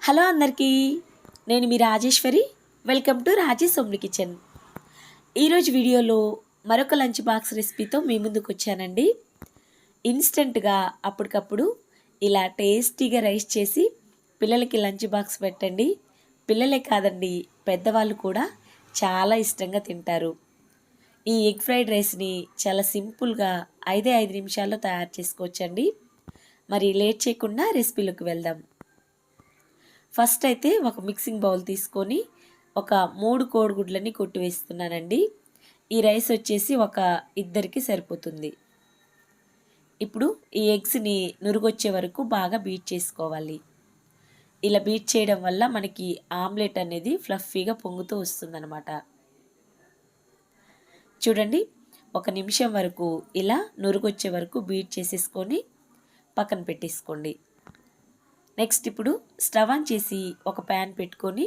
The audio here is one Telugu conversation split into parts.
హలో అందరికీ, నేను మీ Rajeshwari. Welcome to Rajesh homely kitchen. ఈరోజు వీడియోలో మరొక లంచ్ బాక్స్ రెసిపీతో మీ ముందుకు వచ్చానండి. ఇన్స్టెంట్గా అప్పటికప్పుడు ఇలా టేస్టీగా రైస్ చేసి పిల్లలకి లంచ్ బాక్స్ పెట్టండి. పిల్లలే కాదండి, పెద్దవాళ్ళు కూడా చాలా ఇష్టంగా తింటారు. ఈ ఎగ్ ఫ్రైడ్ రైస్ని చాలా సింపుల్గా 5 నిమిషాల్లో తయారు చేసుకోవచ్చండి. మరి లేట్ చేయకుండా రెసిపీలోకి వెళ్దాం. ఫస్ట్ అయితే ఒక మిక్సింగ్ బౌల్ తీసుకొని ఒక 3 కోడిగుడ్లని కొట్టివేస్తున్నానండి. ఈ రైస్ వచ్చేసి ఒక ఇద్దరికి సరిపోతుంది. ఇప్పుడు ఈ ఎగ్స్ని నురుగొచ్చే వరకు బాగా బీట్ చేసుకోవాలి. ఇలా బీట్ చేయడం వల్ల మనకి ఆమ్లెట్ అనేది ఫ్లఫీగా పొంగుతూ వస్తుందన్నమాట. చూడండి, 1 నిమిషం వరకు ఇలా నురుగొచ్చే వరకు బీట్ చేసేసుకొని పక్కన పెట్టేసుకోండి. నెక్స్ట్ ఇప్పుడు స్టవ్ ఆన్ చేసి ఒక ప్యాన్ పెట్టుకొని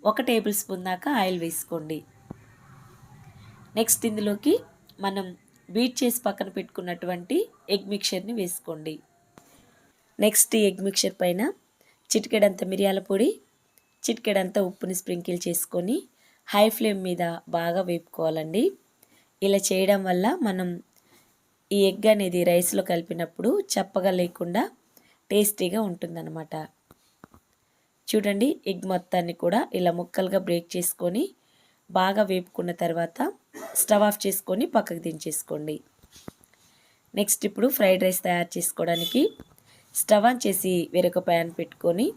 1 టేబుల్ స్పూన్ దాకా ఆయిల్ వేసుకోండి. నెక్స్ట్ ఇందులోకి మనం బీట్ చేసి పక్కన పెట్టుకున్నటువంటి ఎగ్ మిక్చర్ని వేసుకోండి. నెక్స్ట్ ఈ ఎగ్ మిక్చర్ పైన చిటికెడంత మిరియాల పొడి, చిటికెడంత ఉప్పుని స్ప్రింకిల్ చేసుకొని హై ఫ్లేమ్ మీద బాగా వేపుకోవాలండి. ఇలా చేయడం వల్ల మనం ఈ ఎగ్ అనేది రైస్లో కలిపినప్పుడు చప్పగా లేకుండా టేస్టీగా ఉంటుందన్నమాట. చూడండి, ఎగ్ మొత్తాన్ని కూడా ఇలా ముక్కలుగా బ్రేక్ చేసుకొని బాగా వేపుకున్న తర్వాత స్టవ్ ఆఫ్ చేసుకొని పక్కకు దించేసుకోండి. నెక్స్ట్ ఇప్పుడు ఫ్రైడ్ రైస్ తయారు చేసుకోవడానికి స్టవ్ ఆన్ చేసి వేరొక ప్యాన్ పెట్టుకొని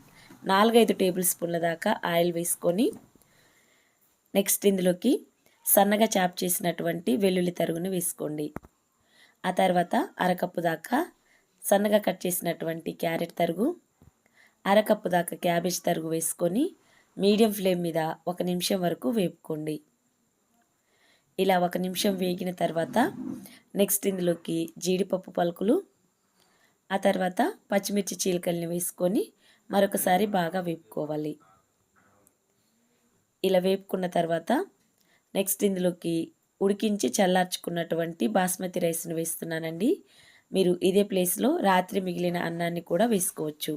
4-5 టేబుల్ స్పూన్ల దాకా ఆయిల్ వేసుకొని నెక్స్ట్ ఇందులోకి సన్నగా చాప్ చేసినటువంటి వెల్లుల్లి తరుగును వేసుకోండి. ఆ తర్వాత అరకప్పు దాకా సన్నగా కట్ చేసినటువంటి క్యారెట్ తరుగు, అరకప్పు దాకా క్యాబేజ్ తరుగు వేసుకొని మీడియం ఫ్లేమ్ మీద 1 నిమిషం వరకు వేపుకోండి. ఇలా 1 నిమిషం వేగిన తర్వాత నెక్స్ట్ ఇందులోకి జీడిపప్పు పలుకులు, ఆ తర్వాత పచ్చిమిర్చి చీలికల్ని వేసుకొని మరొకసారి బాగా వేపుకోవాలి. ఇలా వేపుకున్న తర్వాత నెక్స్ట్ ఇందులోకి ఉడికించి చల్లార్చుకున్నటువంటి బాస్మతి రైస్ను వేస్తున్నానండి. మీరు ఇదే ప్లేస్లో రాత్రి మిగిలిన అన్నాన్ని కూడా వేసుకోవచ్చు.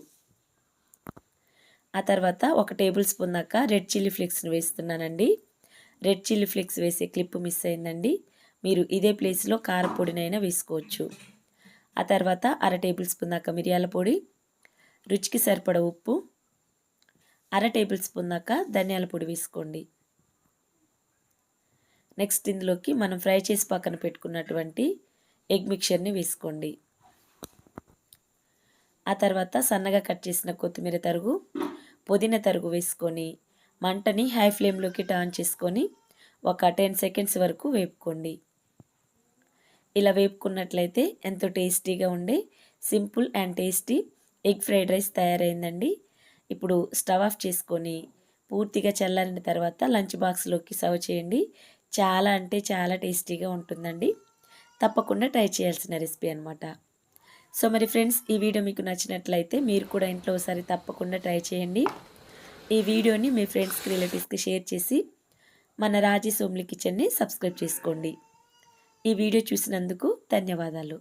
ఆ తర్వాత 1 టేబుల్ స్పూన్ దాకా రెడ్ చిల్లీ ఫ్లేక్స్ని వేస్తున్నానండి. రెడ్ చిల్లీ ఫ్లేక్స్ వేసే క్లిప్ మిస్ అయిందండి. మీరు ఇదే ప్లేస్లో కారపొడినైనా వేసుకోవచ్చు. ఆ తర్వాత 1/2 టేబుల్ స్పూన్ దాకా మిరియాల పొడి, రుచికి సరిపడ ఉప్పు, 1/2 టేబుల్ స్పూన్ దాకా ధనియాల పొడి వేసుకోండి. నెక్స్ట్ ఇందులోకి మనం ఫ్రై చేసి పక్కన పెట్టుకున్నటువంటి ఎగ్ మిక్చర్ని వేసుకోండి. ఆ తర్వాత సన్నగా కట్ చేసిన కొత్తిమీర తరుగు, పుదీనా తరుగు వేసుకొని మంటని హై ఫ్లేమ్లోకి టర్న్ చేసుకొని ఒక 10 సెకండ్స్ వరకు వేపుకోండి. ఇలా వేపుకున్నట్లయితే ఎంతో టేస్టీగా ఉండే simple and tasty egg fried rice తయారైందండి. ఇప్పుడు స్టవ్ ఆఫ్ చేసుకొని పూర్తిగా చల్లారిన తర్వాత లంచ్ బాక్స్లోకి సర్వ్ చేయండి. చాలా అంటే చాలా టేస్టీగా ఉంటుందండి. తప్పకుండా ట్రై చేయాల్సిన రెసిపీ అనమాట. సో మరి ఫ్రెండ్స్, ఈ వీడియో మీకు నచ్చినట్లయితే మీరు కూడా ఇంట్లో ఒకసారి తప్పకుండా ట్రై చేయండి. ఈ వీడియోని మీ ఫ్రెండ్స్కి, రిలేటివ్స్కి షేర్ చేసి మన రాజేష్ హోమ్లీ కిచెన్ని సబ్స్క్రైబ్ చేసుకోండి. ఈ వీడియో చూసినందుకు ధన్యవాదాలు.